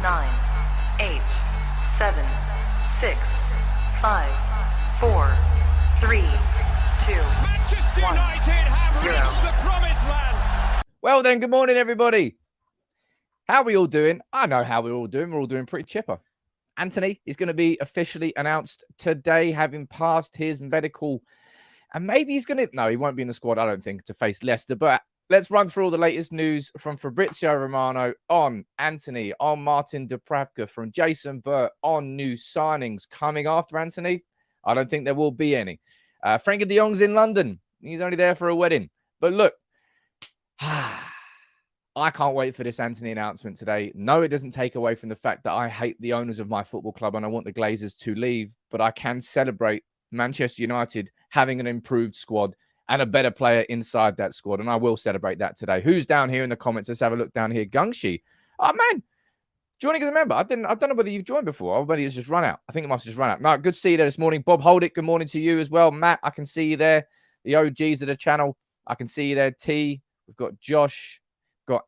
9, 8, 7, 6, 5, 4, 3, 2, Manchester 1, United have 0. reached the promised land. Well then, good morning, everybody. How are we all doing? I know how we're all doing. We're all doing pretty chipper. Antony is going to be officially announced today, having passed his medical. And maybe he's going to... No, he won't be in the squad, I don't think, to face Leicester. But let's run through all the latest news from Fabrizio Romano on Antony, on Martin Dubravka, from Jason Burt on new signings coming after Antony. I don't think there will be any. Frenkie de Jong's in London. He's only there for a wedding. But look, I can't wait for this Antony announcement today. No, it doesn't take away from the fact that I hate the owners of my football club and I want the Glazers to leave. But I can celebrate Manchester United having an improved squad and a better player inside that squad. And I will celebrate that today. Who's down here in the comments? Let's have a look down here. Gungshi. Oh, man. Joining as a member. I don't know whether you've joined before. Maybe it's just run out. I think it must have just run out. No, good to see you there this morning. Bob Holdick, good morning to you as well. Matt, I can see you there. The OGs of the channel, I can see you there. T, we've got Josh, we've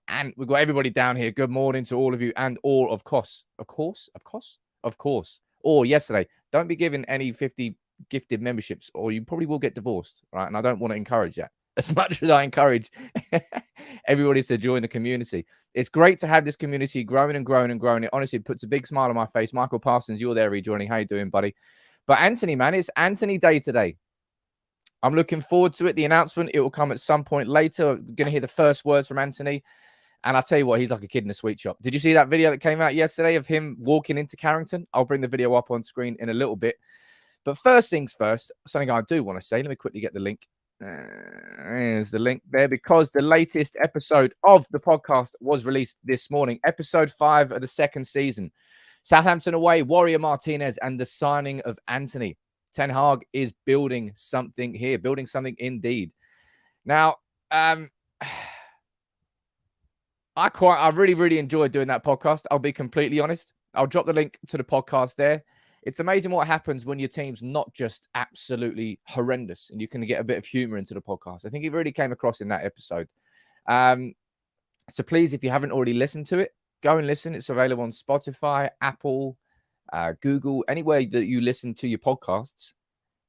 got everybody down here. Good morning to all of you and all of course. Or yesterday, don't be giving any 50 gifted memberships or you probably will get divorced, right? And I don't want to encourage that as much as I encourage everybody to join the community. It's great to have this community growing and growing and growing. It honestly puts a big smile on my face. Michael Parsons, you're there rejoining. How you doing, buddy? But Antony, man, it's Antony Day today. I'm looking forward to it. The announcement, it will come at some point later. We're going to hear the first words from Antony. And I'll tell you what, he's like a kid in a sweet shop. Did you see that video that came out yesterday of him walking into Carrington? I'll bring the video up on screen in a little bit. But first things first, something I do want to say. Let me quickly get the link. There's the link there, because the latest episode of the podcast was released this morning. Episode 5 of the second season. Southampton away, Warrior Martinez, and the signing of Antony. Ten Hag is building something here, building something indeed. Now, I really enjoyed doing that podcast. I'll be completely honest. I'll drop the link to the podcast there. It's amazing what happens when your team's not just absolutely horrendous and you can get a bit of humor into the podcast. I think it really came across in that episode. So please, if you haven't already listened to it, go and listen. It's available on Spotify, Apple, Google, anywhere that you listen to your podcasts.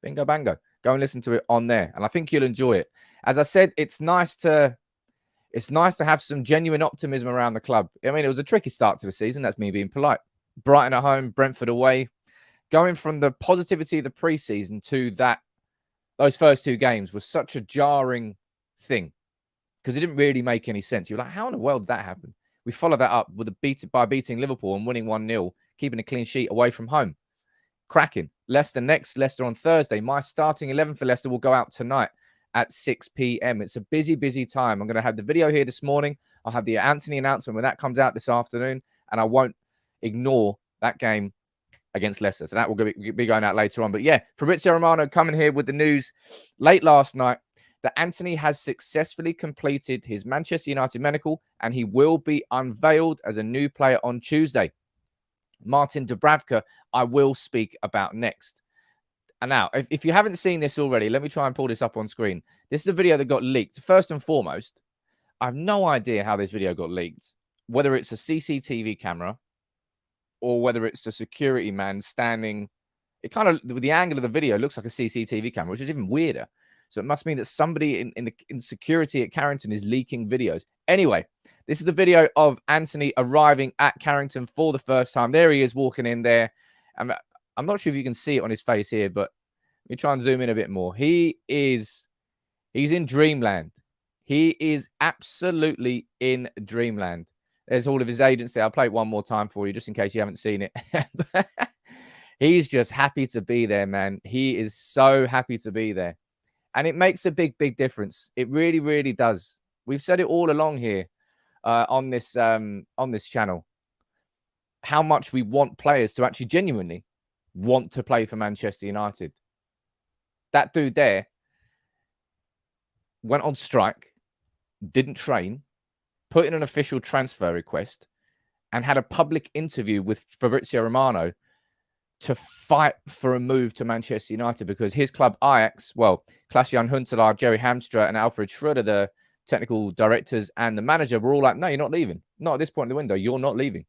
Bingo bango. Go and listen to it on there. And I think you'll enjoy it. As I said, it's nice to have some genuine optimism around the club. I mean, it was a tricky start to the season. That's me being polite. Brighton at home, Brentford away. Going from the positivity of the preseason to those first two games was such a jarring thing because it didn't really make any sense. You're like, how in the world did that happen? We followed that up with by beating Liverpool and winning 1-0, keeping a clean sheet away from home. Cracking. Leicester next. Leicester on Thursday. My starting 11 for Leicester will go out tonight at 6 p.m. It's a busy time. I'm going to have the video here this morning. I'll have the Antony announcement when that comes out this afternoon, and I won't ignore that game against Leicester. So that will be going out later on. But yeah, Fabrizio Romano coming here with the news late last night that Antony has successfully completed his Manchester United medical and he will be unveiled as a new player on Tuesday. Martin Dubravka, I will speak about next. And now, if you haven't seen this already, let me try and pull this up on screen. This is a video that got leaked. First and foremost, I have no idea how this video got leaked, whether it's a CCTV camera or whether it's a security man standing. It kind of, with the angle of the video, looks like a CCTV camera, which is even weirder. So it must mean that somebody in security at Carrington is leaking videos. Anyway, this is the video of Antony arriving at Carrington for the first time. There he is walking in there. I'm not sure if you can see it on his face here, but let me try and zoom in a bit more. He's in dreamland. He is absolutely in dreamland. There's all of his agents there. I'll play it one more time for you just in case you haven't seen it. He's just happy to be there, man. He is so happy to be there. And it makes a big difference. It really does. We've said it all along here on this channel, how much we want players to actually genuinely want to play for Manchester United. That dude there went on strike, didn't train, put in an official transfer request, and had a public interview with Fabrizio Romano to fight for a move to Manchester United because his club, Ajax, well, Klaas-Jan Huntelaar, Jerry Hamstra, and Alfred Schroeder, the technical directors and the manager, were all like, no, you're not leaving. Not at this point in the window. You're not leaving.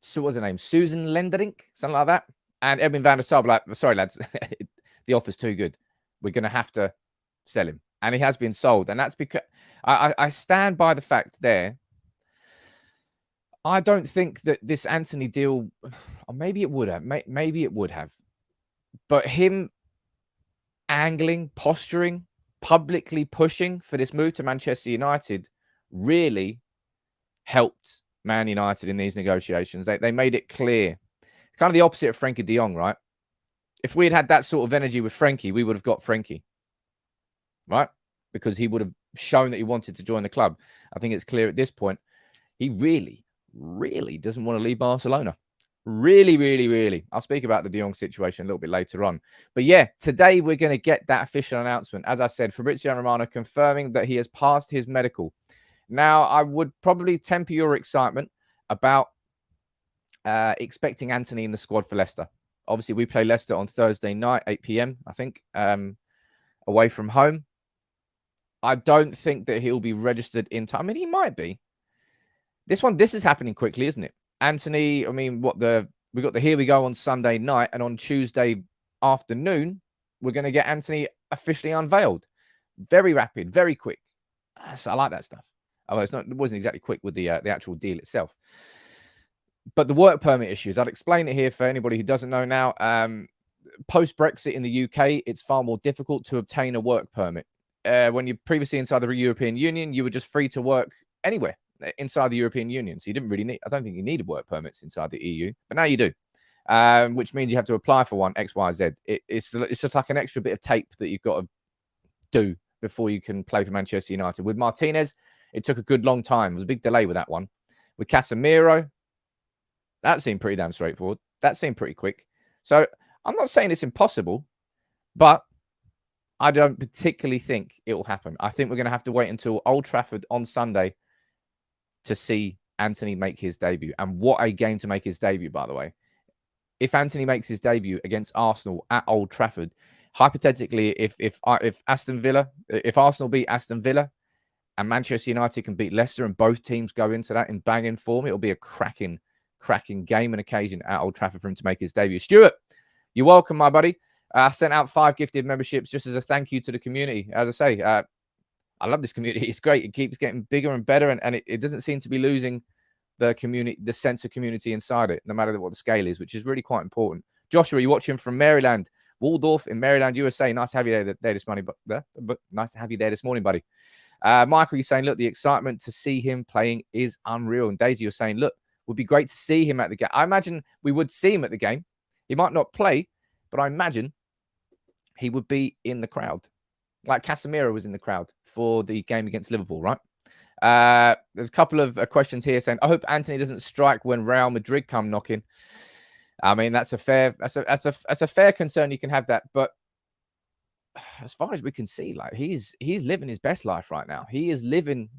So what's her name? Susan Lenderink, something like that. And Edwin van der Sar like, sorry, lads, the offer's too good. We're going to have to sell him. And he has been sold. And that's because I stand by the fact there. I don't think that this Antony deal, or maybe it would have, maybe it would have. But him angling, posturing, publicly pushing for this move to Manchester United really helped Man United in these negotiations. They made it clear. It's kind of the opposite of Frenkie de Jong, right? If we had had that sort of energy with Frenkie, we would have got Frenkie, right? Because he would have shown that he wanted to join the club. I think it's clear at this point, he really, really doesn't want to leave Barcelona. Really. I'll speak about the De Jong situation a little bit later on. But yeah, today we're going to get that official announcement. As I said, Fabrizio Romano confirming that he has passed his medical. Now, I would probably temper your excitement about expecting Antony in the squad for Leicester. Obviously, we play Leicester on Thursday night, 8 p.m., I think, away from home. I don't think that he'll be registered in time. I mean, he might be. This is happening quickly, isn't it? Antony, I mean, we got the here we go on Sunday night, and on Tuesday afternoon, we're going to get Antony officially unveiled. Very rapid, very quick. So I like that stuff. Although it wasn't exactly quick with the actual deal itself. But the work permit issues, I'll explain it here for anybody who doesn't know now. Post-Brexit in the UK, it's far more difficult to obtain a work permit. When you're previously inside the European Union, you were just free to work anywhere inside the European Union. So you didn't really need, I don't think you needed work permits inside the EU, but now you do. Which means you have to apply for one, X, Y, Z. It's just like an extra bit of tape that you've got to do before you can play for Manchester United. With Martinez, it took a good long time. There was a big delay with that one. With Casemiro, that seemed pretty damn straightforward. That seemed pretty quick. So I'm not saying it's impossible, but I don't particularly think it will happen. I think we're going to have to wait until Old Trafford on Sunday to see Antony make his debut. And what a game to make his debut, by the way. If Antony makes his debut against Arsenal at Old Trafford, hypothetically, if Arsenal beat Aston Villa and Manchester United can beat Leicester and both teams go into that in banging form, it'll be a cracking game and occasion at Old Trafford for him to make his debut. Stuart, you're welcome, my buddy. I sent out 5 gifted memberships just as a thank you to the community. As I say, I love this community. It's great. It keeps getting bigger and better, and it doesn't seem to be losing the community, the sense of community inside it, no matter what the scale is, which is really quite important. Joshua, you're watching from Maryland, Waldorf in Maryland, USA. Nice to have you there this morning, but nice to have you there this morning, buddy. Michael, you're saying, look, the excitement to see him playing is unreal. And Daisy, you're saying, look, would be great to see him at the game. I imagine we would see him at the game. He might not play, but I imagine he would be in the crowd. Like Casemiro was in the crowd for the game against Liverpool, right? There's a couple of questions here saying, I hope Antony doesn't strike when Real Madrid come knocking. I mean, that's a fair concern. You can have that, but as far as we can see, like he's living his best life right now. He is living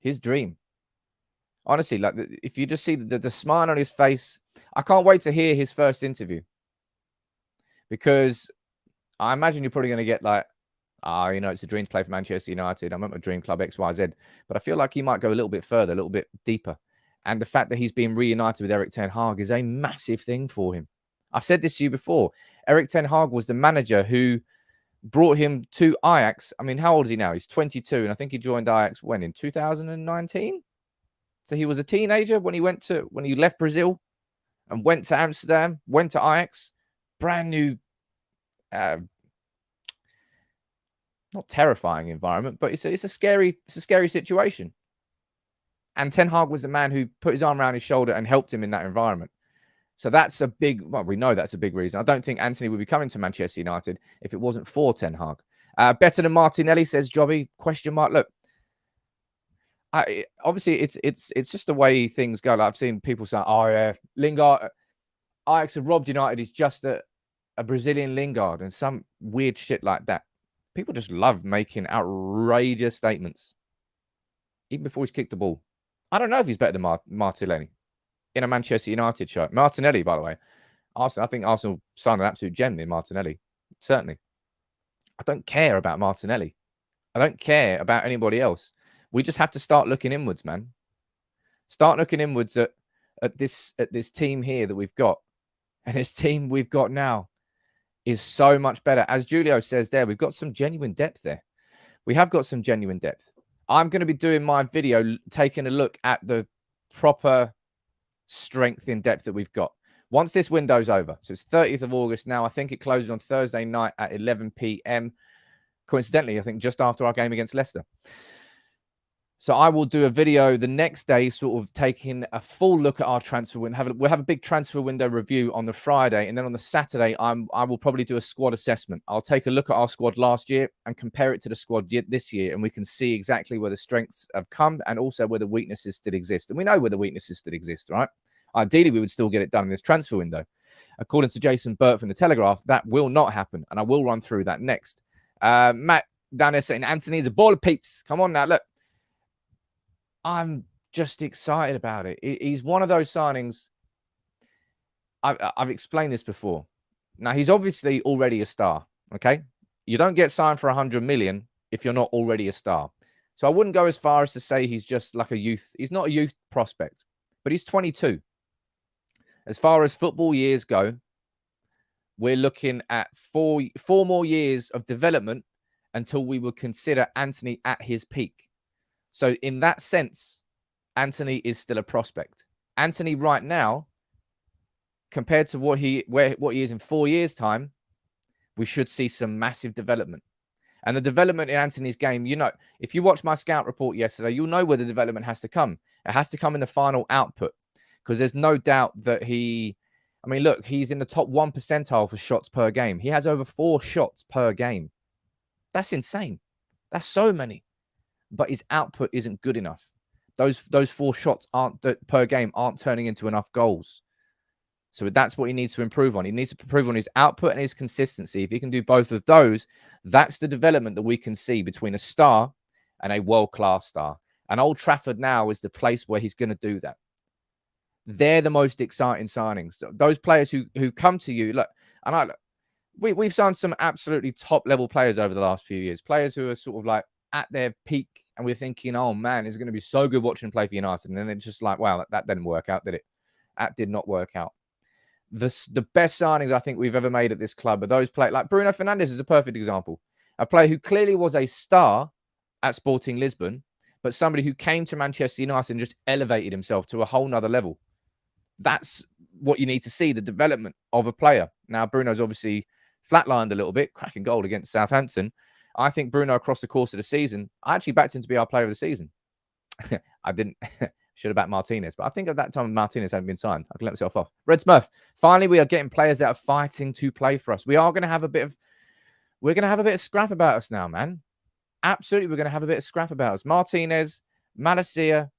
his dream. Honestly, like if you just see the smile on his face, I can't wait to hear his first interview, because I imagine you're probably going to get like, it's a dream to play for Manchester United. I'm at my dream club X, Y, Z. But I feel like he might go a little bit further, a little bit deeper. And the fact that he's being reunited with Erik ten Hag is a massive thing for him. I've said this to you before. Erik ten Hag was the manager who brought him to Ajax. I mean, how old is he now? He's 22. And I think he joined Ajax when? In 2019? So he was a teenager when he left Brazil and went to Amsterdam, went to Ajax. Brand new, not terrifying environment, but it's a scary situation. And Ten Hag was the man who put his arm around his shoulder and helped him in that environment. So that's we know that's a big reason. I don't think Antony would be coming to Manchester United if it wasn't for Ten Hag. Better than Martinelli, says Jobby, ? Look, obviously it's just the way things go. Like I've seen people say, Lingard, Ajax have robbed United. He's just a Brazilian Lingard and some weird shit like that. People just love making outrageous statements, even before he's kicked the ball. I don't know if he's better than Martinelli in a Manchester United shirt. Martinelli, by the way. I think Arsenal signed an absolute gem in Martinelli. Certainly. I don't care about Martinelli. I don't care about anybody else. We just have to start looking inwards, man. Start looking inwards at at this team here that we've got, and this team we've got now is so much better. As Julio says there, we've got some genuine depth there. We have got some genuine depth. I'm going to be doing my video taking a look at the proper strength in depth that we've got once this window's over. So it's 30th of August now. I think it closes on Thursday night at 11 p.m. Coincidentally, I think just after our game against Leicester. So I will do a video the next day, sort of taking a full look at our transfer window. We'll have a big transfer window review on the Friday. And then on the Saturday, I will probably do a squad assessment. I'll take a look at our squad last year and compare it to the squad this year. And we can see exactly where the strengths have come and also where the weaknesses still exist. And we know where the weaknesses still exist, right? Ideally, we would still get it done in this transfer window. According to Jason Burt from the Telegraph, that will not happen. And I will run through that next. Matt down there saying, Antony's a ball of peeps. Come on now, look. I'm just excited about it. He's one of those signings. I've explained this before. Now, he's obviously already a star, okay? You don't get signed for 100 million if you're not already a star. So I wouldn't go as far as to say he's just like a youth. He's not a youth prospect, but he's 22. As far as football years go, we're looking at four more years of development until we would consider Antony at his peak. So in that sense, Antony is still a prospect. Antony right now, compared to what he is in 4 years' time, we should see some massive development. And the development in Antony's game, you know, if you watch my scout report yesterday, you'll know where the development has to come. It has to come in the final output, because there's no doubt that I mean, look, he's in the top 1 percentile for shots per game. He has over 4 shots per game. That's insane. That's so many. But his output isn't good enough. Those 4 shots per game aren't turning into enough goals. So that's what he needs to improve on. He needs to improve on his output and his consistency. If he can do both of those, that's the development that we can see between a star and a world-class star. And Old Trafford now is the place where he's going to do that. They're the most exciting signings. Those players who come to you, look, and we've signed some absolutely top-level players over the last few years. Players who are sort of like at their peak, and we're thinking, oh man, it's going to be so good watching him play for United. And then it's just like, wow, that didn't work out, did it? That did not work out. The best signings I think we've ever made at this club are those players. Like Bruno Fernandes is a perfect example. A player who clearly was a star at Sporting Lisbon, but somebody who came to Manchester United and just elevated himself to a whole nother level. That's what you need to see, the development of a player. Now, Bruno's obviously flatlined a little bit, cracking goal against Southampton. I think Bruno, across the course of the season, I actually backed him to be our player of the season. I didn't. Should have backed Martinez. But I think at that time, Martinez hadn't been signed. I can let myself off. Red Smurf. Finally, we are getting players that are fighting to play for us. We're going to have a bit of scrap about us now, man. Absolutely, we're going to have a bit of scrap about us. Martinez, Malacia,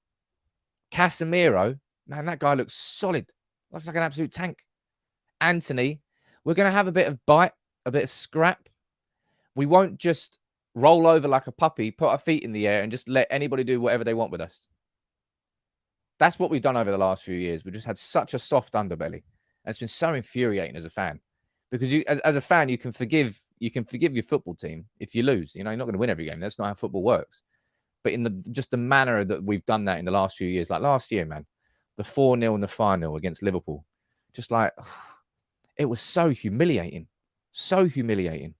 Casemiro. Man, that guy looks solid. Looks like an absolute tank. Antony. We're going to have a bit of bite, a bit of scrap. We won't just roll over like a puppy, put our feet in the air, and just let anybody do whatever they want with us. That's what we've done over the last few years. We've just had such a soft underbelly. And it's been so infuriating as a fan. Because as a fan, you can forgive your football team if you lose. You know, you're not going to win every game. That's not how football works. But in just the manner that we've done that in the last few years, like last year, man, the 4-0 and the 5-0 against Liverpool, just like, it was so humiliating. So humiliating.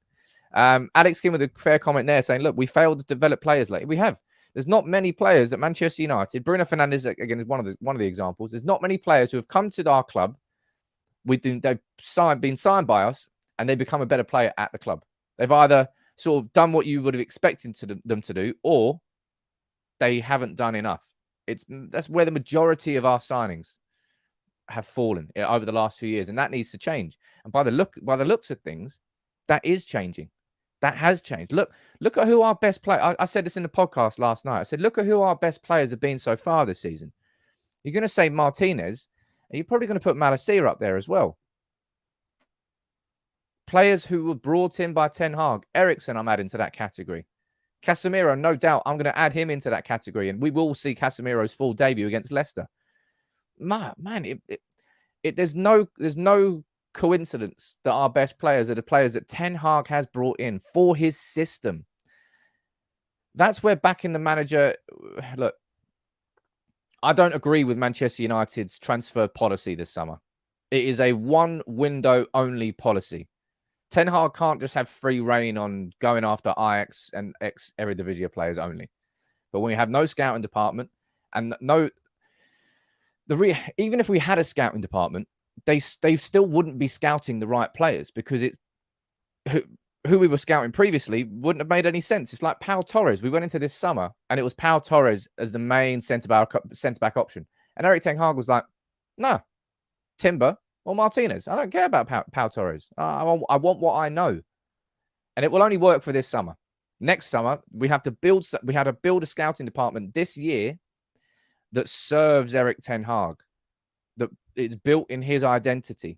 Alex came with a fair comment there saying, look, we failed to develop players like we have. There's not many players at Manchester United. Bruno Fernandes, again, is one of the examples. There's not many players who have come to our club. They've been signed by us, and they become a better player at the club. They've either sort of done what you would have expected them to do, or they haven't done enough. That's where the majority of our signings have fallen over the last few years, and that needs to change. And by the looks of things, that is changing. That has changed. Look at who our best player. I said this in the podcast last night. I said, look at who our best players have been so far this season. You're going to say Martinez, and you're probably going to put Malacia up there as well. Players who were brought in by Ten Hag. Eriksen, I'm adding to that category. Casemiro, no doubt, I'm going to add him into that category, and we will see Casemiro's full debut against Leicester. Man, there's no coincidence that our best players are the players that Ten Hag has brought in for his system. That's where backing the manager, look, I don't agree with Manchester United's transfer policy this summer. It is a one window only policy. Ten Hag can't just have free reign on going after Ajax and ex-Eredivisie players only. But when we have no scouting department and even if we had a scouting department, they still wouldn't be scouting the right players because it's who we were scouting previously wouldn't have made any sense. It's like Pau Torres. We went into this summer and it was Pau Torres as the main centre-back option. And Erik ten Hag was like, no, Timber or Martinez. I don't care about Pau Torres. I want what I know. And it will only work for this summer. Next summer, we had to build a scouting department this year that serves Erik ten Hag, that it's built in his identity.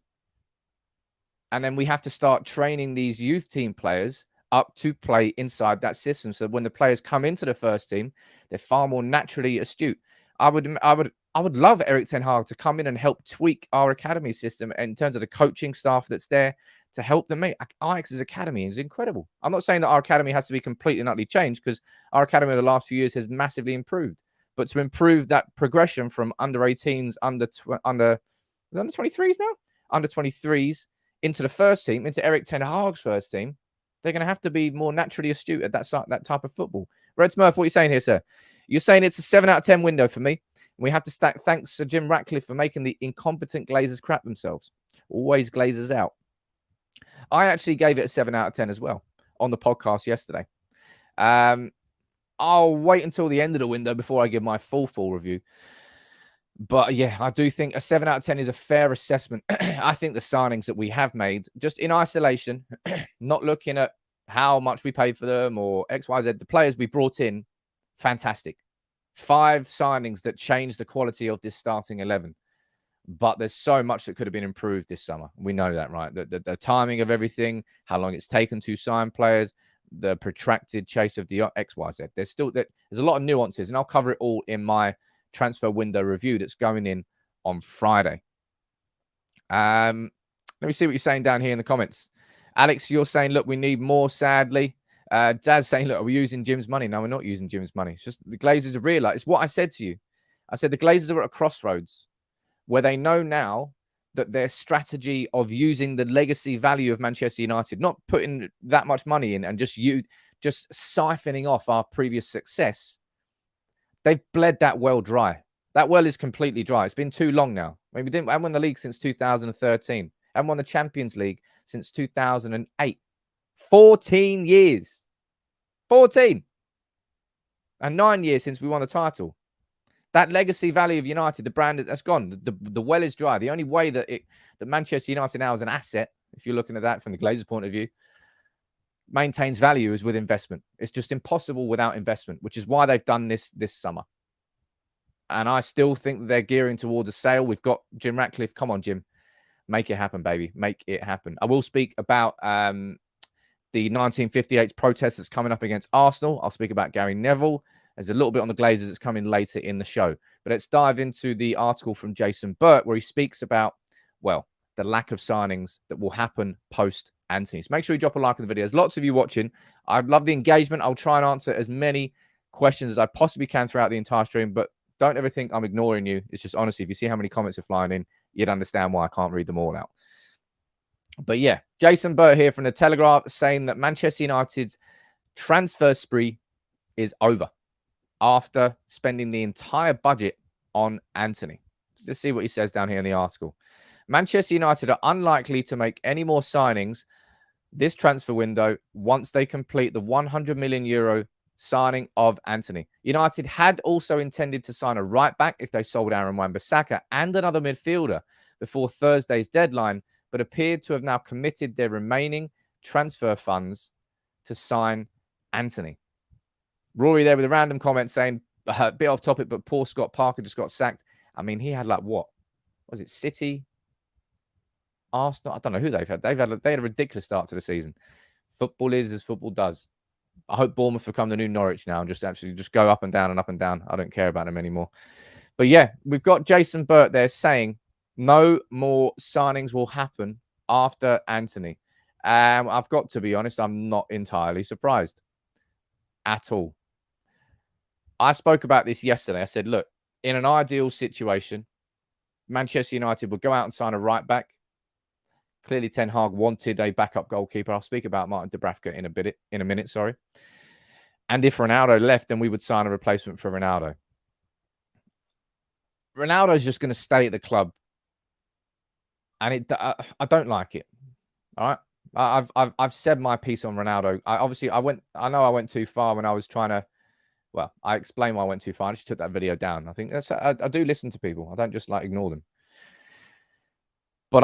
And then we have to start training these youth team players up to play inside that system. So when the players come into the first team, they're far more naturally astute. I would love Erik ten Hag to come in and help tweak our academy system in terms of the coaching staff that's there to help them make Ajax's academy is incredible. I'm not saying that our academy has to be completely and utterly changed because our academy in the last few years has massively improved. But to improve that progression from under 18s, under 23s now, under 23s into the first team, into Erik ten Hag's first team, they're going to have to be more naturally astute at that type of football. Red Smurf, what are you saying here, sir? You're saying it's a 7 out of 10 window for me. We have to thanks Sir Jim Ratcliffe for making the incompetent Glazers crap themselves. Always Glazers out. I actually gave it a 7 out of 10 as well on the podcast yesterday. I'll wait until the end of the window before I give my full review. But yeah, I do think a 7 out of 10 is a fair assessment. I think the signings that we have made, just in isolation, not looking at how much we paid for them or X, Y, Z, the players we brought in, fantastic. 5 signings that changed the quality of this starting 11. But there's so much that could have been improved this summer. We know that, right? The timing of everything, how long it's taken to sign players, the protracted chase of the X, Y, Z. There's a lot of nuances, and I'll cover it all in my transfer window review that's going in on Friday. Let me see what you're saying down here in the comments. Alex, you're saying, look, we need more, sadly. Daz saying, look, are we using Jim's money? No, we're not using Jim's money. It's just the Glazers have realised. It's what I said to you. I said the Glazers are at a crossroads where they know now that their strategy of using the legacy value of Manchester United, not putting that much money in and just siphoning off our previous success, they've bled that well dry. That well is completely dry. It's been too long now. I mean, I haven't won the league since 2013. I haven't won the Champions League since 2008. 14 years. 14. And 9 years since we won the title. That legacy value of United, the brand, that's gone. The well is dry. The only way that Manchester United now is an asset, if you're looking at that from the Glazers' point of view, maintains value is with investment. It's just impossible without investment, which is why they've done this summer. And I still think that they're gearing towards a sale. We've got Jim Ratcliffe. Come on, Jim. Make it happen, baby. Make it happen. I will speak about the 1958 protest that's coming up against Arsenal. I'll speak about Gary Neville. There's a little bit on the Glazers that's coming later in the show. But let's dive into the article from Jason Burt where he speaks about, well, the lack of signings that will happen post-Antony. So make sure you drop a like on the video. There's lots of you watching. I'd love the engagement. I'll try and answer as many questions as I possibly can throughout the entire stream, but don't ever think I'm ignoring you. It's just honestly, if you see how many comments are flying in, you'd understand why I can't read them all out. But yeah, Jason Burt here from the Telegraph saying that Manchester United's transfer spree is over after spending the entire budget on Antony. Let's see what he says down here in the article. Manchester United are unlikely to make any more signings this transfer window once they complete the €100 million signing of Antony. United had also intended to sign a right-back if they sold Aaron Wan-Bissaka and another midfielder before Thursday's deadline, but appeared to have now committed their remaining transfer funds to sign Antony. Rory there with a random comment saying, a bit off topic, but poor Scott Parker just got sacked. I mean, he had like what? Was it City? Arsenal? I don't know who they've had. They had a ridiculous start to the season. Football is as football does. I hope Bournemouth become the new Norwich now and just go up and down and up and down. I don't care about them anymore. But yeah, we've got Jason Burt there saying no more signings will happen after Antony. I've got to be honest, I'm not entirely surprised at all. I spoke about this yesterday. I said, look, in an ideal situation, Manchester United would go out and sign a right back. Clearly, Ten Hag wanted a backup goalkeeper. I'll speak about Martin Dubravka in a minute. Sorry. And if Ronaldo left, then we would sign a replacement for Ronaldo. Ronaldo's just going to stay at the club, and I don't like it. All right, I've said my piece on Ronaldo. I know I went too far when I was trying to. Well, I explained why I went too far. I just took that video down. I think I do listen to people. I don't just like ignore them. But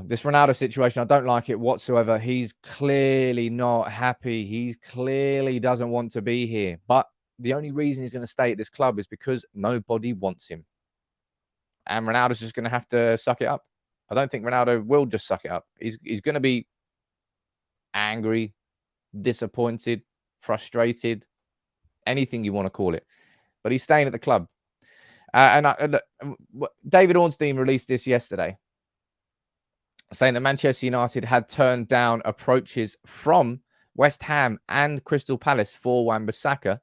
this Ronaldo situation, I don't like it whatsoever. He's clearly not happy. He clearly doesn't want to be here. But the only reason he's going to stay at this club is because nobody wants him. And Ronaldo's just going to have to suck it up. I don't think Ronaldo will just suck it up. He's going to be angry, disappointed, frustrated, anything you want to call it. But he's staying at the club. David Ornstein released this yesterday, saying that Manchester United had turned down approaches from West Ham and Crystal Palace for Wan-Bissaka.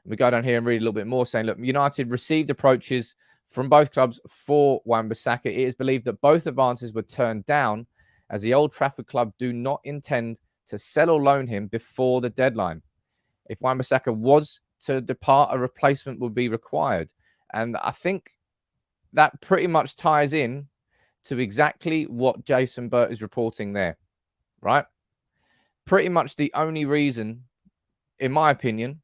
We go down here and read a little bit more, saying, look, United received approaches from both clubs for Wan-Bissaka. It is believed that both advances were turned down, as the Old Trafford club do not intend to sell or loan him before the deadline. If Wan-Bissaka was to depart, a replacement would be required. And I think that pretty much ties in to exactly what Jason Burt is reporting there, right? Pretty much the only reason, in my opinion,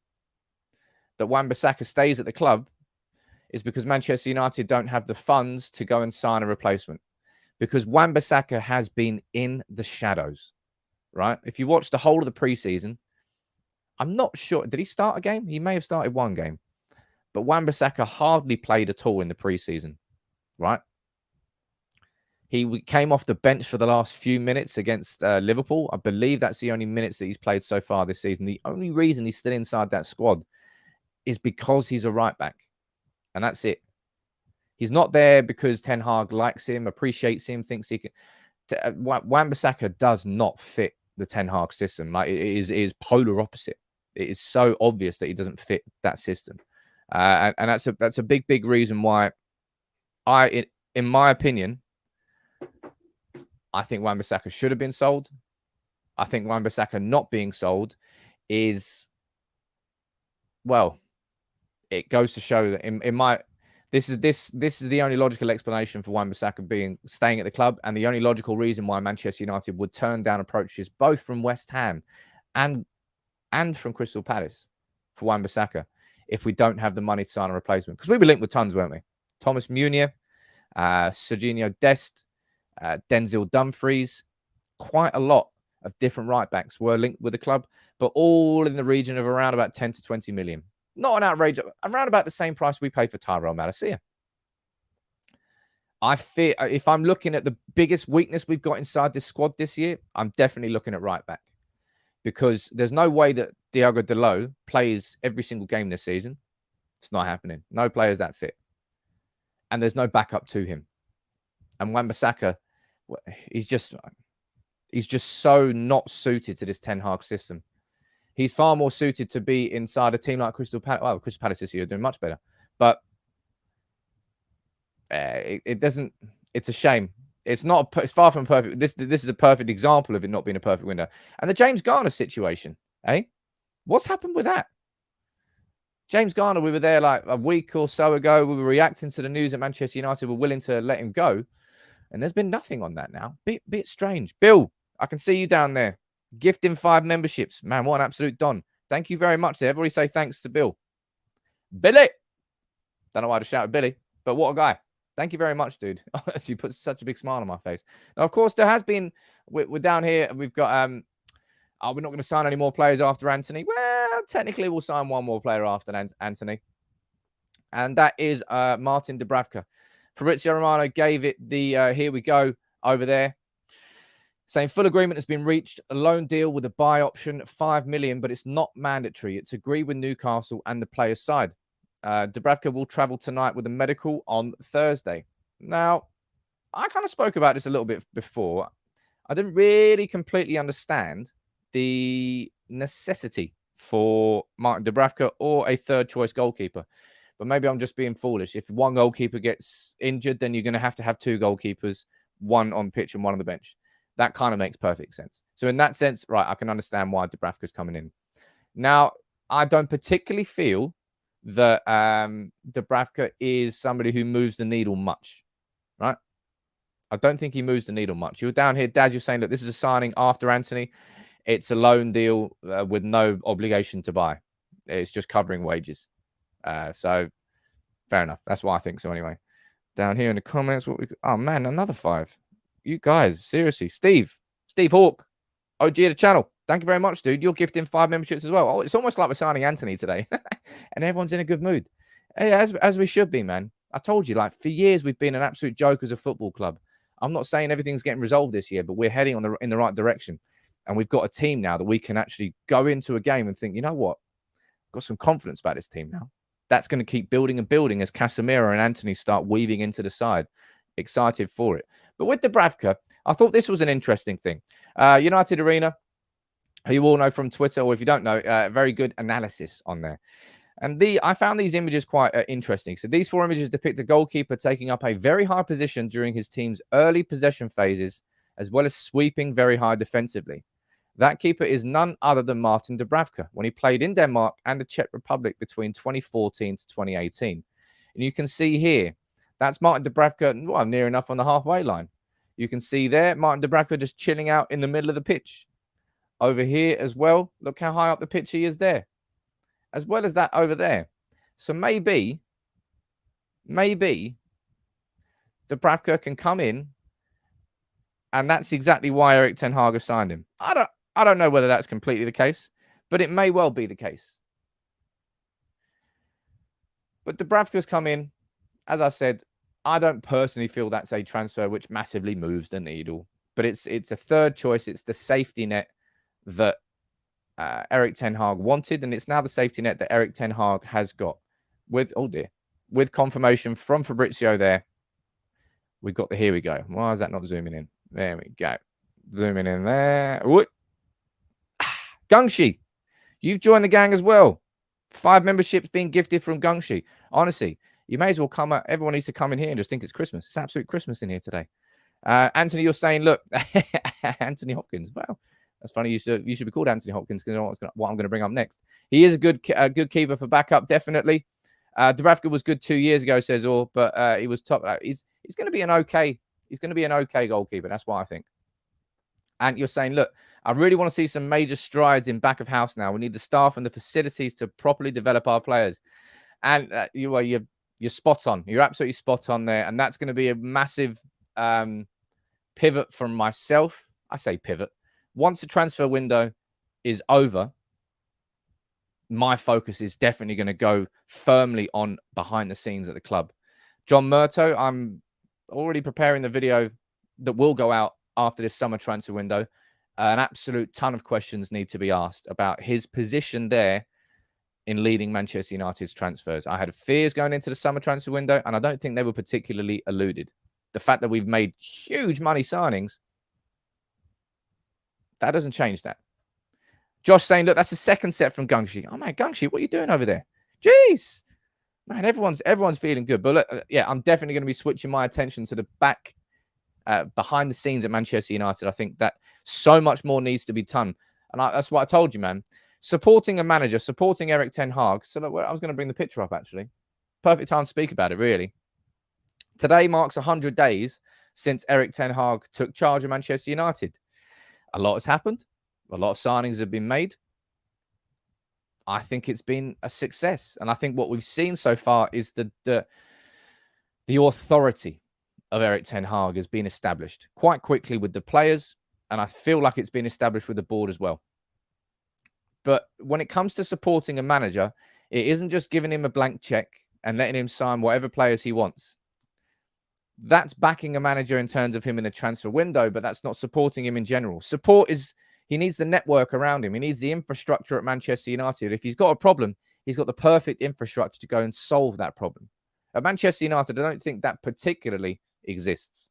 that Wan-Bissaka stays at the club is because Manchester United don't have the funds to go and sign a replacement. Because Wan-Bissaka has been in the shadows, right? If you watch the whole of the preseason, I'm not sure. Did he start a game? He may have started one game. But Wan-Bissaka hardly played at all in the preseason, right? He came off the bench for the last few minutes against Liverpool. I believe that's the only minutes that he's played so far this season. The only reason he's still inside that squad is because he's a right back. And that's it. He's not there because Ten Hag likes him, appreciates him, thinks he can. Wan-Bissaka does not fit the Ten Hag system. Like it is polar opposite. It is so obvious that he doesn't fit that system. And that's a big reason why in my opinion, I think Wan-Bissaka should have been sold. I think Wan-Bissaka not being sold is, well, it goes to show that this is the only logical explanation for Wan-Bissaka staying at the club, and the only logical reason why Manchester United would turn down approaches both from West Ham and from Crystal Palace for Wan-Bissaka if we don't have the money to sign a replacement. Because we were linked with tons, weren't we? Thomas Munier, Serginho Dest, Denzel Dumfries, quite a lot of different right backs were linked with the club, but all in the region of around about 10 to 20 million. Not an outrage, around about the same price we pay for Tyrell Malacia. I fear if I'm looking at the biggest weakness we've got inside this squad this year, I'm definitely looking at right back, because there's no way that Diogo Dalot plays every single game this season. It's not happening. No players that fit. And there's no backup to him. And Wan-Bissaka, he's just so not suited to this Ten Hag system. He's far more suited to be inside a team like Crystal Palace. Well, Crystal Palace this year are doing much better. But it doesn't. It's a shame. It's far from perfect. This is a perfect example of it not being a perfect window. And the James Garner situation, eh? What's happened with that? James Garner, we were there like a week or so ago. We were reacting to the news that Manchester United were willing to let him go. And there's been nothing on that now. Bit strange. Bill, I can see you down there. Gifting 5 memberships. Man, what an absolute don. Thank you very much there. Everybody say thanks to Bill. Billy! Don't know why to shout at Billy, but what a guy. Thank you very much, dude. You put such a big smile on my face. Now, of course, there has been, we're down here. We've got, we're not going to sign any more players after Antony. Well, technically, we'll sign one more player after Antony. And that is Martin Dubravka. Fabrizio Romano gave it the here we go over there, saying full agreement has been reached, a loan deal with a buy option, 5 million, but it's not mandatory. It's agreed with Newcastle and the players' side. Dubravka will travel tonight with a medical on Thursday. Now, I kind of spoke about this a little bit before. I didn't really completely understand the necessity for Martin Dubravka or a third choice goalkeeper, But maybe I'm just being foolish. If one goalkeeper gets injured, then you're going to have 2 goalkeepers, one on pitch and one on the bench. That kind of makes perfect sense. So in that sense, right, I can understand why Dubravka's coming in. Now, I don't particularly feel that Dubravka is somebody who moves the needle much, right? I don't think he moves the needle much. You're down here, Dad, you're saying that this is a signing after Antony. It's a loan deal with no obligation to buy. It's just covering wages. So fair enough. That's why I think so anyway. Down here in the comments, oh man, another 5. You guys, seriously. Steve Hawk, OG of the channel. Thank you very much, dude. You're gifting 5 memberships as well. Oh, it's almost like we're signing Antony today. And everyone's in a good mood. Hey, as we should be, man. I told you, like, for years we've been an absolute joke as a football club. I'm not saying everything's getting resolved this year, but we're heading in the right direction. And we've got a team now that we can actually go into a game and think, you know what? I've got some confidence about this team now. That's going to keep building and building as Casemiro and Antony start weaving into the side. Excited for it. But with Dubravka, I thought this was an interesting thing. United Arena, who you all know from Twitter, or if you don't know, very good analysis on there. And I found these images quite interesting. So these 4 images depict a goalkeeper taking up a very high position during his team's early possession phases, as well as sweeping very high defensively. That keeper is none other than Martin Dubravka when he played in Denmark and the Czech Republic between 2014 to 2018. And you can see here, that's Martin Dubravka, well, near enough on the halfway line. You can see there, Martin Dubravka just chilling out in the middle of the pitch. Over here as well, look how high up the pitch he is there. As well as that over there. So maybe Dubravka can come in, and that's exactly why Erik ten Hag has signed him. I don't know whether that's completely the case, but it may well be the case. But Dubravka's come in. As I said, I don't personally feel that's a transfer which massively moves the needle. But it's a third choice. It's the safety net that Erik ten Hag wanted, and it's now the safety net that Erik ten Hag has got. With confirmation from Fabrizio there. We've got here we go. Why is that not zooming in? There we go. Zooming in there. Ooh. Gungshi, you've joined the gang as well. 5 memberships being gifted from Gungshi. Honestly, you may as well come out. Everyone needs to come in here and just think it's Christmas. It's absolute Christmas in here today. Antony, you're saying, look, Anthony Hopkins. Well, that's funny. You should be called Anthony Hopkins because I know what I'm going to bring up next. He is a good keeper for backup, definitely. Dubravka was good 2 years ago, says all, but he was top. He's going to be an okay. He's going to be an okay goalkeeper. That's what I think. And you're saying, look, I really want to see some major strides in back of house now. We need the staff and the facilities to properly develop our players. And you're spot on. You're absolutely spot on there. And that's going to be a massive pivot from myself. I say pivot. Once the transfer window is over, my focus is definitely going to go firmly on behind the scenes at the club. John Murto, I'm already preparing the video that will go out after this summer transfer window. An absolute ton of questions need to be asked about his position there in leading Manchester United's transfers. I had fears going into the summer transfer window, and I don't think they were particularly eluded. The fact that we've made huge money signings, that doesn't change that. Josh saying, look, that's the second set from Gungshi. Oh, man, Gungshi, what are you doing over there? Jeez. Man, everyone's feeling good. But look, yeah, I'm definitely going to be switching my attention to the back, behind the scenes at Manchester United. I think that so much more needs to be done. And that's what I told you, man. Supporting a manager, supporting Erik ten Hag. So look, I was going to bring the picture up, actually. Perfect time to speak about it, really. Today marks 100 days since Erik ten Hag took charge of Manchester United. A lot has happened. A lot of signings have been made. I think it's been a success. And I think what we've seen so far is the authority of Erik ten Hag has been established quite quickly with the players. And I feel like it's been established with the board as well. But when it comes to supporting a manager, it isn't just giving him a blank check and letting him sign whatever players he wants. That's backing a manager in terms of him in a transfer window, but that's not supporting him in general. Support is, he needs the network around him. He needs the infrastructure at Manchester United. If he's got a problem, he's got the perfect infrastructure to go and solve that problem. At Manchester United, I don't think that particularly exists.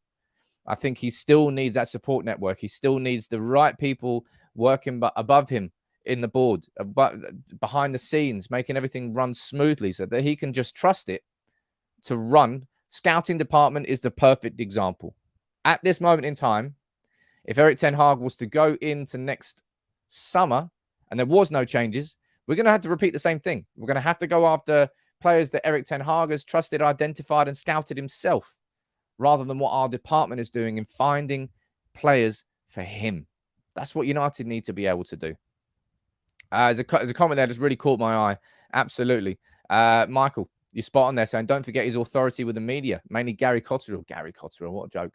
I think he still needs that support network. He still needs the right people working above him in the board, but behind the scenes, making everything run smoothly so that he can just trust it to run. Scouting department is the perfect example. At this moment in time, if Erik ten Hag was to go into next summer and there was no changes, we're going to have to repeat the same thing. We're going to have to go after players that Erik ten Hag has trusted, identified, and scouted himself, rather than what our department is doing in finding players for him. That's what United need to be able to do. There's a comment there that's really caught my eye. Absolutely. Michael, you're spot on there saying, don't forget his authority with the media, mainly Gary Cotterill. Gary Cotterill, what a joke.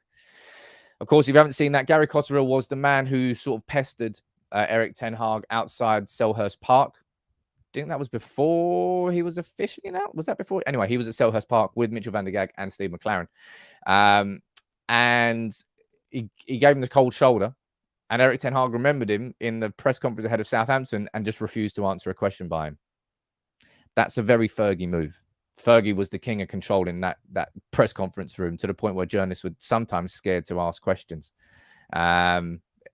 Of course, if you haven't seen that, Gary Cotterill was the man who sort of pestered Erik ten Hag outside Selhurst Park. I think that was before he was officially out. Was that before? Anyway, he was at Selhurst Park with Mitchell van der Gaag and Steve McLaren. And he gave him the cold shoulder. And Erik ten Hag remembered him in the press conference ahead of Southampton and just refused to answer a question by him. That's a very Fergie move. Fergie was the king of control in that press conference room, to the point where journalists were sometimes scared to ask questions. Yeah,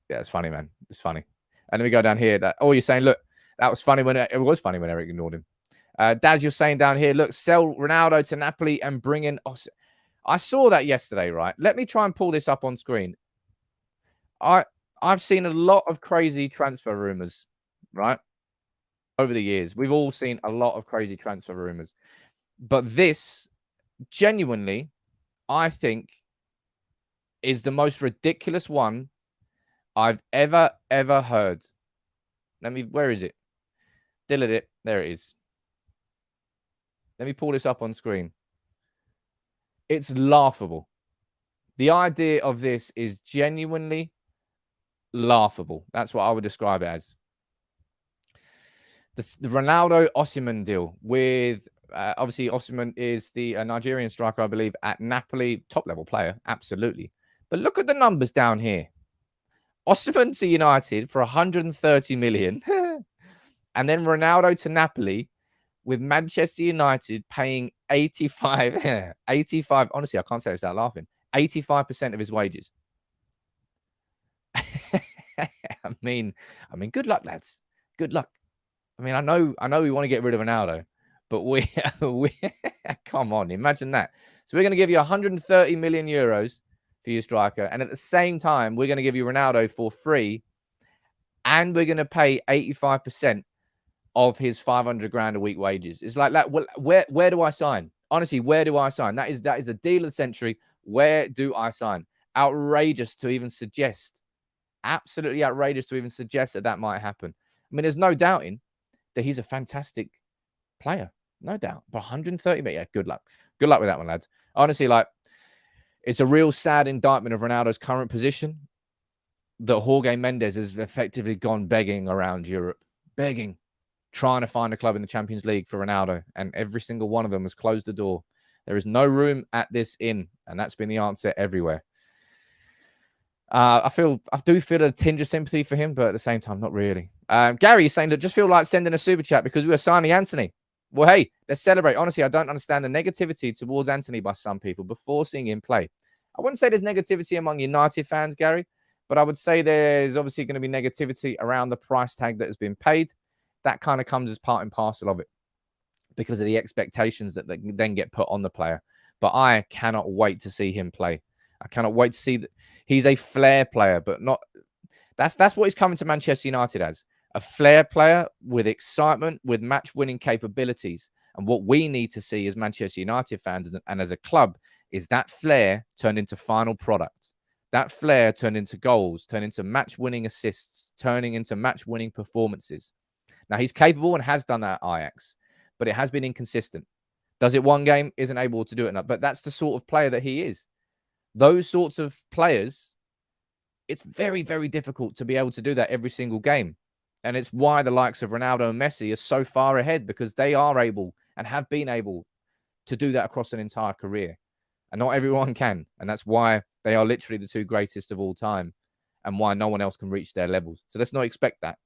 it's funny, man. It's funny. And then we go down here. You're saying, look, that was funny when it was funny when Eric ignored him. Daz, you're saying down here, look, sell Ronaldo to Napoli and bring in. I saw that yesterday, right? Let me try and pull this up on screen. I've seen a lot of crazy transfer rumors, right? Over the years, we've all seen a lot of crazy transfer rumors. But this, genuinely, I think, is the most ridiculous one I've ever heard. Where is it? Delete it. There it is. Let me pull this up on screen. It's laughable. The idea of this is genuinely laughable. That's what I would describe it as. The Ronaldo Osimhen deal with, obviously, Osimhen is the Nigerian striker, I believe, at Napoli. Top-level player, absolutely. But look at the numbers down here. Osimhen to United for 130 million. And then Ronaldo to Napoli with Manchester United paying 85. 85. Honestly, I can't say this without laughing. 85% of his wages. I mean, good luck, lads. Good luck. I mean, I know we want to get rid of Ronaldo, but we come on, imagine that. So we're going to give you 130 million euros for your striker, and at the same time, we're going to give you Ronaldo for free, and we're going to pay 85% of his 500 grand a week wages. It's like that. Well, where do I sign? Honestly, where do I sign? That is the deal of the century. Where do I sign? Outrageous to even suggest. Absolutely outrageous to even suggest that might happen. I mean, there's no doubting that he's a fantastic player. No doubt. But 130 million, yeah, good luck. Good luck with that one, lads. Honestly, it's a real sad indictment of Ronaldo's current position that Jorge Mendes has effectively gone begging around Europe. Begging. Trying to find a club in the Champions League for Ronaldo. And every single one of them has closed the door. There is no room at this inn. And that's been the answer everywhere. I do feel a tinge of sympathy for him, but at the same time, not really. Gary is saying that just feel like sending a super chat because we were signing Antony. Well, hey, let's celebrate. Honestly, I don't understand the negativity towards Antony by some people before seeing him play. I wouldn't say there's negativity among United fans, Gary, but I would say there's obviously going to be negativity around the price tag that has been paid. That kind of comes as part and parcel of it because of the expectations that then get put on the player. But I cannot wait to see him play. I cannot wait to see that he's a flair player, but not. That's what he's coming to Manchester United as. A flair player with excitement, with match-winning capabilities. And what we need to see as Manchester United fans and as a club is that flair turned into final product. That flair turned into goals, turned into match-winning assists, turning into match-winning performances. Now, he's capable and has done that at Ajax, but it has been inconsistent. Does it one game? Isn't able to do it enough. But that's the sort of player that he is. Those sorts of players, it's very, very difficult to be able to do that every single game. And it's why the likes of Ronaldo and Messi are so far ahead, because they are able and have been able to do that across an entire career. And not everyone can. And that's why they are literally the two greatest of all time and why no one else can reach their levels. So let's not expect that.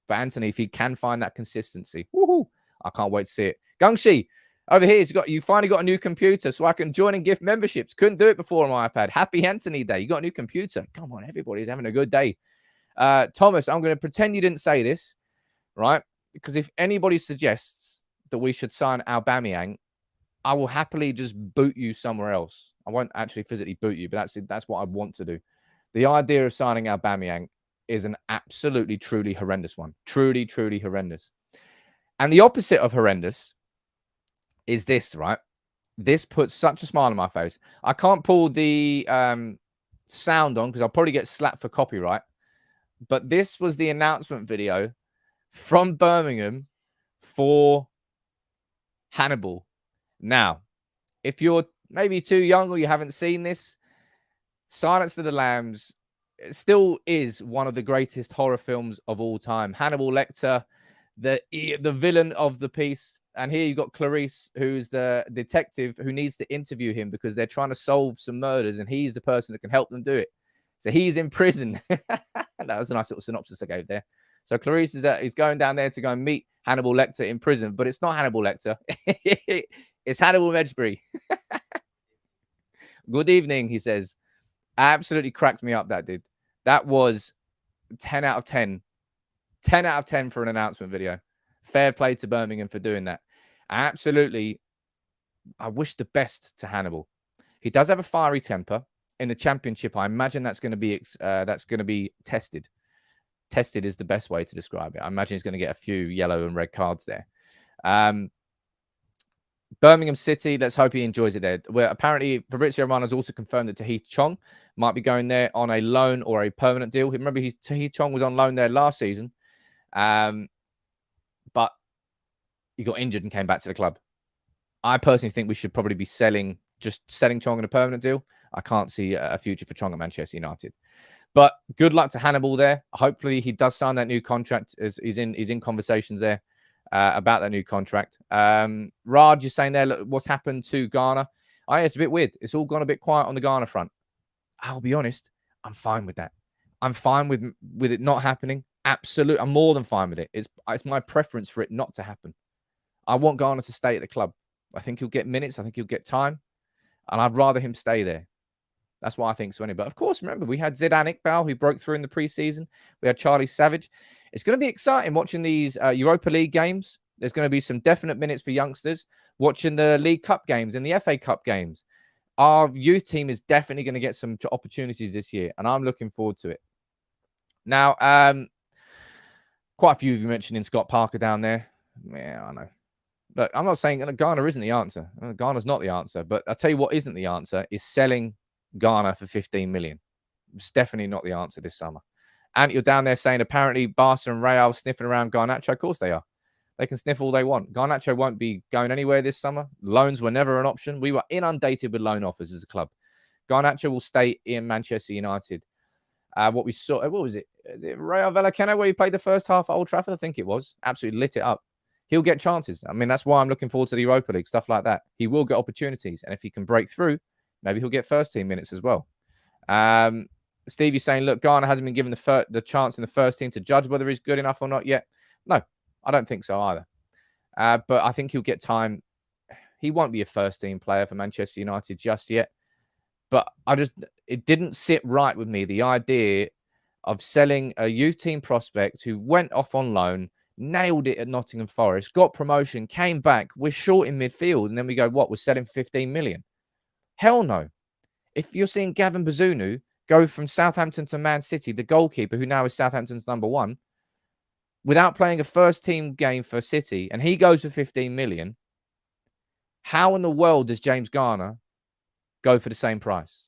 But Antony, if he can find that consistency, woohoo, I can't wait to see it. Gungshi, over here, you finally got a new computer so I can join and gift memberships. Couldn't do it before on my iPad. Happy Antony Day. You got a new computer. Come on, everybody's having a good day. Thomas, I'm going to pretend you didn't say this. right? Because if anybody suggests that we should sign Aubameyang, I will happily just boot you somewhere else. I won't actually physically boot you, but that's what I want to do. The idea of signing Aubameyang is an absolutely, truly horrendous one. Truly, truly horrendous. And the opposite of horrendous is this, right? This puts such a smile on my face. I can't pull the sound on because I'll probably get slapped for copyright. But this was the announcement video from Birmingham for Hannibal. Now, if you're maybe too young or you haven't seen this, Silence of the Lambs still is one of the greatest horror films of all time. Hannibal Lecter, the villain of the piece. And here you've got Clarice, who's the detective who needs to interview him because they're trying to solve some murders and he's the person that can help them do it. So he's in prison. That was a nice little synopsis I gave there. So Clarice is going down there to go and meet Hannibal Lecter in prison, but it's not Hannibal Lecter. It's Hannibal Medjbury. Good evening, he says. Absolutely cracked me up, that did. That was 10 out of 10. 10 out of 10 for an announcement video. Fair play to Birmingham for doing that. Absolutely, I wish the best to Hannibal. He does have a fiery temper. In the Championship, I imagine that's going to be tested. Tested is the best way to describe it. I imagine he's going to get a few yellow and red cards there. Birmingham City, let's hope he enjoys it there. Where apparently Fabrizio Romano has also confirmed that Tahith Chong might be going there on a loan or a permanent deal. Remember, Tahith Chong was on loan there last season, but he got injured and came back to the club. I personally think we should probably be selling Chong on a permanent deal. I can't see a future for Chong at Manchester United. But good luck to Hannibal there. Hopefully he does sign that new contract. He's in conversations there about that new contract. Raj, you're saying there, look, what's happened to Ghana? It's a bit weird. It's all gone a bit quiet on the Ghana front. I'll be honest. I'm fine with that. I'm fine with it not happening. Absolutely. I'm more than fine with it. It's my preference for it not to happen. I want Ghana to stay at the club. I think he'll get minutes. I think he'll get time. And I'd rather him stay there. That's what I think, Swenny. But of course, remember, we had Zidane Iqbal, who broke through in the preseason. We had Charlie Savage. It's going to be exciting watching these Europa League games. There's going to be some definite minutes for youngsters. Watching the League Cup games and the FA Cup games. Our youth team is definitely going to get some opportunities this year, and I'm looking forward to it. Now, quite a few of you mentioning Scott Parker down there. Yeah, I know. Look, I'm not saying Ghana isn't the answer. Ghana's not the answer. But I'll tell you what isn't the answer is selling Ghana for 15 million. It's definitely not the answer this summer. And you're down there saying apparently Barca and Real sniffing around Garnacho. Of course they are. They can sniff all they want. Garnacho won't be going anywhere this summer. Loans were never an option. We were inundated with loan offers as a club. Garnacho will stay in Manchester United. What we saw, what was it? Real Vallecano, where he played the first half at Old Trafford, I think it was. Absolutely lit it up. He'll get chances. I mean, that's why I'm looking forward to the Europa League, stuff like that. He will get opportunities. And if he can break through, maybe he'll get first team minutes as well. Stevie's saying, look, Ghana hasn't been given the chance in the first team to judge whether he's good enough or not yet. No, I don't think so either. But I think he'll get time. He won't be a first team player for Manchester United just yet. But it didn't sit right with me, the idea of selling a youth team prospect who went off on loan, nailed it at Nottingham Forest, got promotion, came back. We're short in midfield. And then we go, what? We're selling 15 million. Hell no. If you're seeing Gavin Bazunu go from Southampton to Man City, the goalkeeper who now is Southampton's #1, without playing a first team game for City, and he goes for 15 million, how in the world does James Garner go for the same price?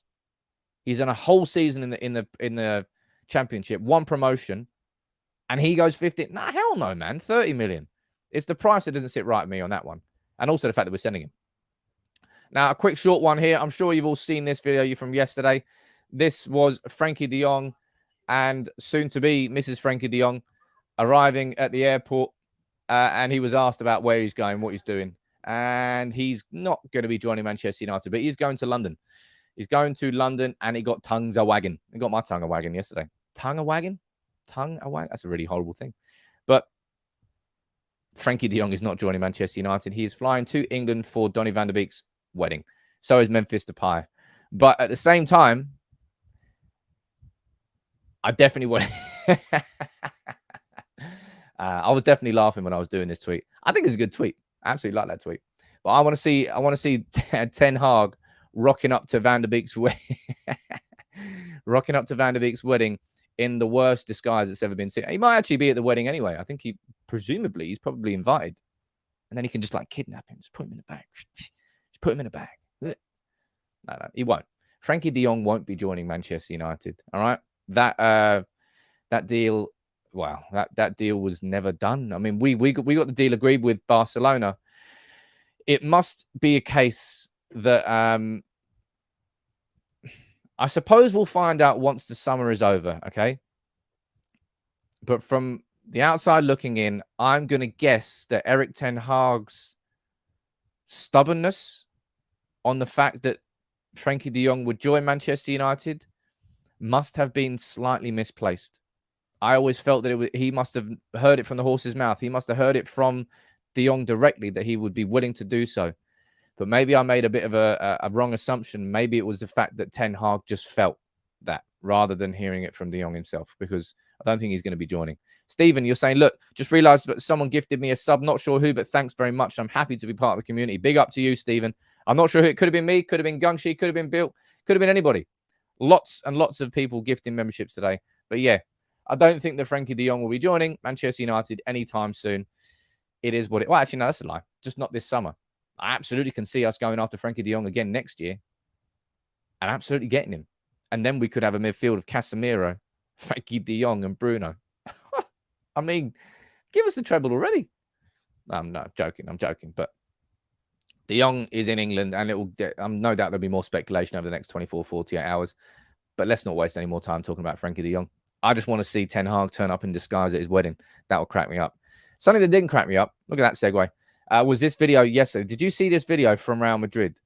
He's in a whole season in the Championship, one promotion, and he goes 15. Nah, hell no, man. 30 million. It's the price that doesn't sit right with me on that one. And also the fact that we're sending him. Now, a quick short one here. I'm sure you've all seen this video from yesterday. This was Frenkie de Jong and soon-to-be Mrs. Frenkie de Jong arriving at the airport. And he was asked about where he's going, what he's doing. And he's not going to be joining Manchester United, but he's going to London. He's going to London, and he got tongues a-wagging. He got my tongue a-wagging yesterday. Tongue a-wagging? Tongue a-wagging? That's a really horrible thing. But Frenkie de Jong is not joining Manchester United. He is flying to England for Donny van der Beek's wedding. So is Memphis Depay. But at the same time, I definitely want... I was definitely laughing when I was doing this tweet. I think it's a good tweet. I absolutely like that tweet. But I want to see Ten Hag rocking up to Van der Beek's wedding, rocking up to Van der Beek's wedding in the worst disguise that's ever been seen. He might actually be at the wedding anyway. I think he's probably invited, and then he can just like kidnap him, just put him in the bag, just put him in a bag. No, he won't. Frenkie de Jong won't be joining Manchester United. All right, that deal. Wow, that deal was never done. I mean, we got the deal agreed with Barcelona. It must be a case that I suppose we'll find out once the summer is over, okay? But from the outside looking in, I'm going to guess that Erik ten Hag's stubbornness on the fact that Frenkie de Jong would join Manchester United must have been slightly misplaced. I always felt that he must have heard it from the horse's mouth. He must have heard it from de Jong directly that he would be willing to do so. But maybe I made a bit of a wrong assumption. Maybe it was the fact that Ten Hag just felt that rather than hearing it from de Jong himself, because I don't think he's going to be joining. Stephen, you're saying, look, just realized that someone gifted me a sub. Not sure who, but thanks very much. I'm happy to be part of the community. Big up to you, Stephen. I'm not sure who. It could have been me, could have been Gungshi, could have been Bill, could have been anybody. Lots and lots of people gifting memberships today. But yeah, I don't think that Frenkie de Jong will be joining Manchester United anytime soon. It is what it... Well, actually, no, that's a lie. Just not this summer. I absolutely can see us going after Frenkie de Jong again next year and absolutely getting him. And then we could have a midfield of Casemiro, Frenkie de Jong and Bruno. I mean, give us the treble already. I'm joking. But de Jong is in England, and it will get... no doubt there'll be more speculation over the next 24, 48 hours. But let's not waste any more time talking about Frenkie de Jong. I just want to see Ten Hag turn up in disguise at his wedding. That will crack me up. Something that didn't crack me up, look at that segue, was this video yesterday. Did you see this video from Real Madrid?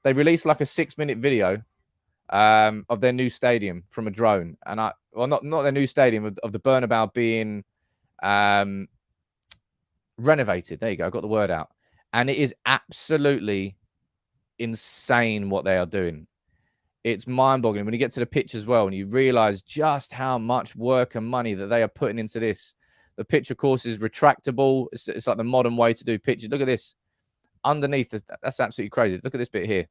They released like a 6-minute video of their new stadium from a drone. And not their new stadium, of the Bernabeu being renovated. There you go. I got the word out. And it is absolutely insane what they are doing. It's mind-boggling when you get to the pitch as well, and you realize just how much work and money that they are putting into this. The pitch, of course, is retractable. It's like the modern way to do pitches. Look at this. Underneath, that's absolutely crazy. Look at this bit here.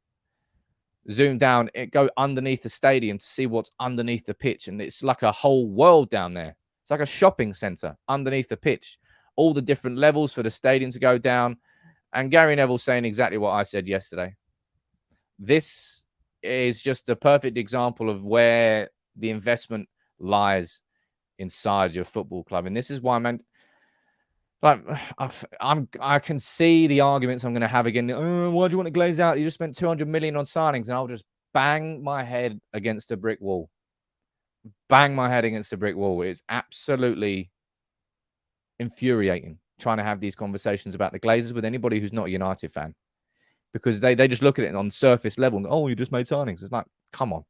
Zoom down, go underneath the stadium to see what's underneath the pitch. And it's like a whole world down there. It's like a shopping center underneath the pitch. All the different levels for the stadium to go down. And Gary Neville saying exactly what I said yesterday. This is just a perfect example of where the investment lies inside your football club. And this is why, man, like, I can see the arguments I'm going to have again. Oh, why do you want to glaze out? You just spent 200 million on signings. And I'll just bang my head against a brick wall. Bang my head against a brick wall. It's absolutely infuriating trying to have these conversations about the Glazers with anybody who's not a United fan. Because they just look at it on surface level and go, oh, you just made signings. It's like, come on.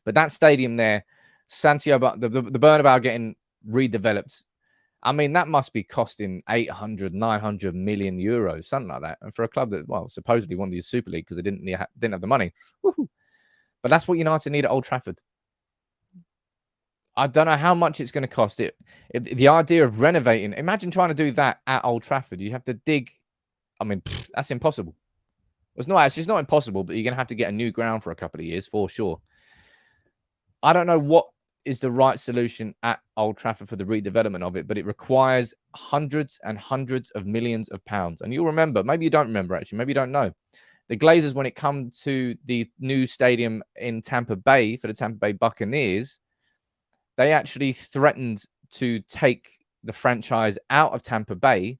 But that stadium there, Santiago, the Bernabeu getting redeveloped. I mean, that must be costing 800, 900 million euros, something like that. And for a club that, well, supposedly won the Super League because they didn't have the money. Woohoo. But that's what United need at Old Trafford. I don't know how much it's going to cost. The idea of renovating, imagine trying to do that at Old Trafford. You have to dig. I mean, that's impossible. It's not impossible, but you're going to have to get a new ground for a couple of years for sure. I don't know what is the right solution at Old Trafford for the redevelopment of it, but it requires hundreds and hundreds of millions of pounds. And you'll remember, maybe you don't remember actually, maybe you don't know. The Glazers, when it comes to the new stadium in Tampa Bay for the Tampa Bay Buccaneers, they actually threatened to take the franchise out of Tampa Bay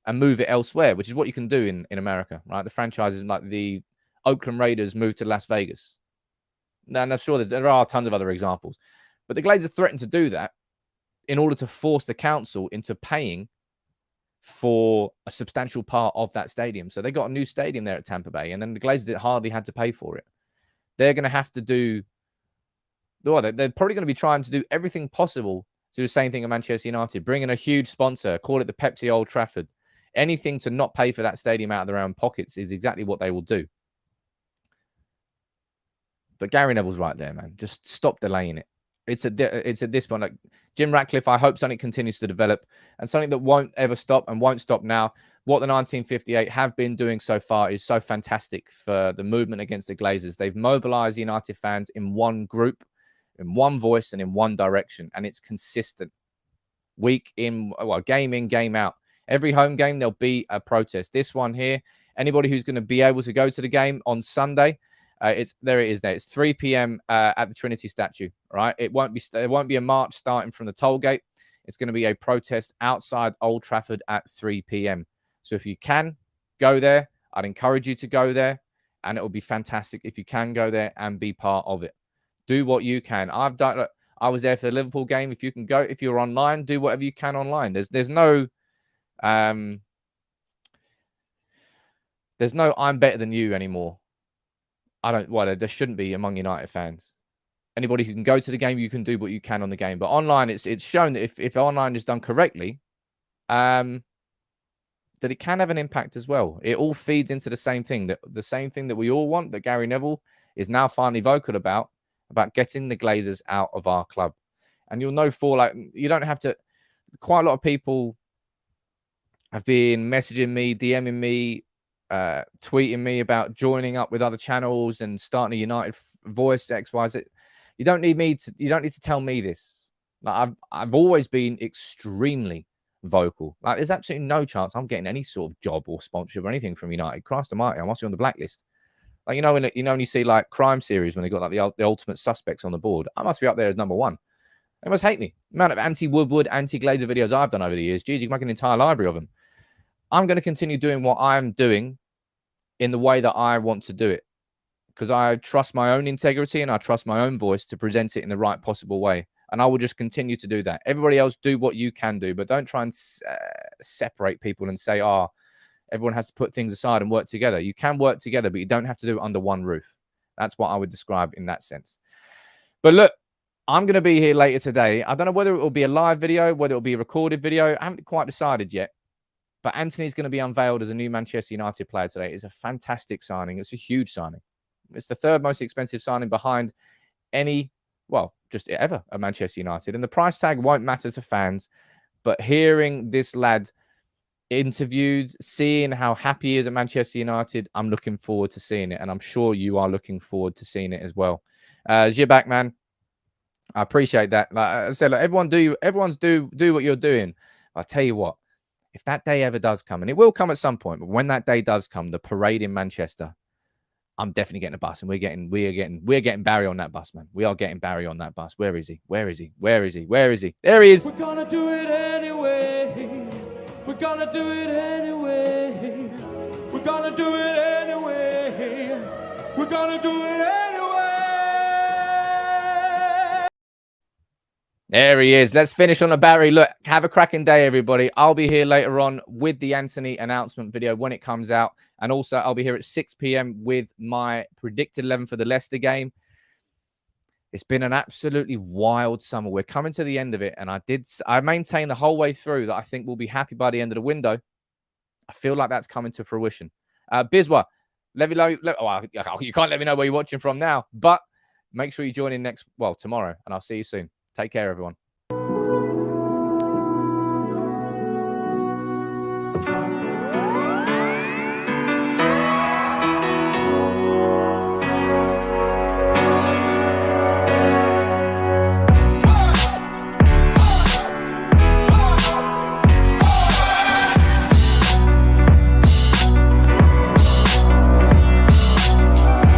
and move it elsewhere, which is what you can do in America, right? The franchises like the Oakland Raiders moved to Las Vegas. Now, I'm sure that there are tons of other examples. But the Glazers threatened to do that in order to force the council into paying for a substantial part of that stadium. So they got a new stadium there at Tampa Bay, and then the Glazers hardly had to pay for it. They're going to have to do... Well, they're probably going to be trying to do everything possible to do the same thing at Manchester United. Bring in a huge sponsor, call it the Pepsi Old Trafford. Anything to not pay for that stadium out of their own pockets is exactly what they will do. But Gary Neville's right there, man. Just stop delaying it. It's at this point, like Jim Ratcliffe, I hope something continues to develop and something that won't ever stop and won't stop now. What the 1958 have been doing so far is so fantastic for the movement against the Glazers. They've mobilized United fans in one group, in one voice, and in one direction, and it's consistent. Week in, well, game in, game out. Every home game, there'll be a protest. This one here, anybody who's going to be able to go to the game on Sunday, there it is. There, it's 3 p.m. At the Trinity statue. Right, it won't be a march starting from the toll gate. It's going to be a protest outside Old Trafford at 3 p.m. So if you can go there, I'd encourage you to go there, and it will be fantastic if you can go there and be part of it. Do what you can. I was there for the Liverpool game. If you can go, if you're online, do whatever you can online. There's no I'm better than you anymore. There shouldn't be among United fans. Anybody who can go to the game, you can do what you can on the game. But online, it's shown that if online is done correctly, that it can have an impact as well. It all feeds into the same thing that we all want, that Gary Neville is now finally vocal about getting the Glazers out of our club. And you'll know you don't have to. Quite a lot of people have been messaging me, DMing me, tweeting me about joining up with other channels and starting a United voice, XYZ. You don't need to tell me this. Like, I've always been extremely vocal. Like, there's absolutely no chance I'm getting any sort of job or sponsorship or anything from United. Christ almighty, I must be on the blacklist. Like, when you see like crime series when they got like the ultimate suspects on the board, I must be up there as number one. They must hate me. The amount of anti-Woodward, anti-Glazer videos I've done over the years, geez, you can make an entire library of them. I'm going to continue doing what I'm doing in the way that I want to do it, because I trust my own integrity and I trust my own voice to present it in the right possible way. And I will just continue to do that. Everybody else, do what you can do, but don't try and separate people and say, everyone has to put things aside and work together. You can work together, but you don't have to do it under one roof. That's what I would describe in that sense. But look, I'm going to be here later today. I don't know whether it will be a live video, whether it will be a recorded video. I haven't quite decided yet. But Antony's going to be unveiled as a new Manchester United player today. It's a fantastic signing. It's a huge signing. It's the third most expensive signing behind just ever at Manchester United. And the price tag won't matter to fans. But hearing this lad interviewed, seeing how happy he is at Manchester United, I'm looking forward to seeing it. And I'm sure you are looking forward to seeing it as well. You're back, man. I appreciate that. Like I said, everyone's do what you're doing. I'll tell you what. If that day ever does come, and it will come at some point, but when that day does come, the parade in Manchester, I'm definitely getting a bus, and we're getting Barry on that bus, man. We are getting Barry on that bus. Where is he? Where is he? Where is he? Where is he? There he is. We're gonna do it anyway. We're gonna do it anyway. We're gonna do it anyway. We're gonna do it anyway. There he is. Let's finish on a Barry. Look, have a cracking day, everybody. I'll be here later on with the Antony announcement video when it comes out. And also, I'll be here at 6 p.m. with my predicted 11 for the Leicester game. It's been an absolutely wild summer. We're coming to the end of it. And I maintained the whole way through that I think we'll be happy by the end of the window. I feel like that's coming to fruition. Biswa, you can't let me know where you're watching from now. But make sure you join in tomorrow. And I'll see you soon. Take care, everyone.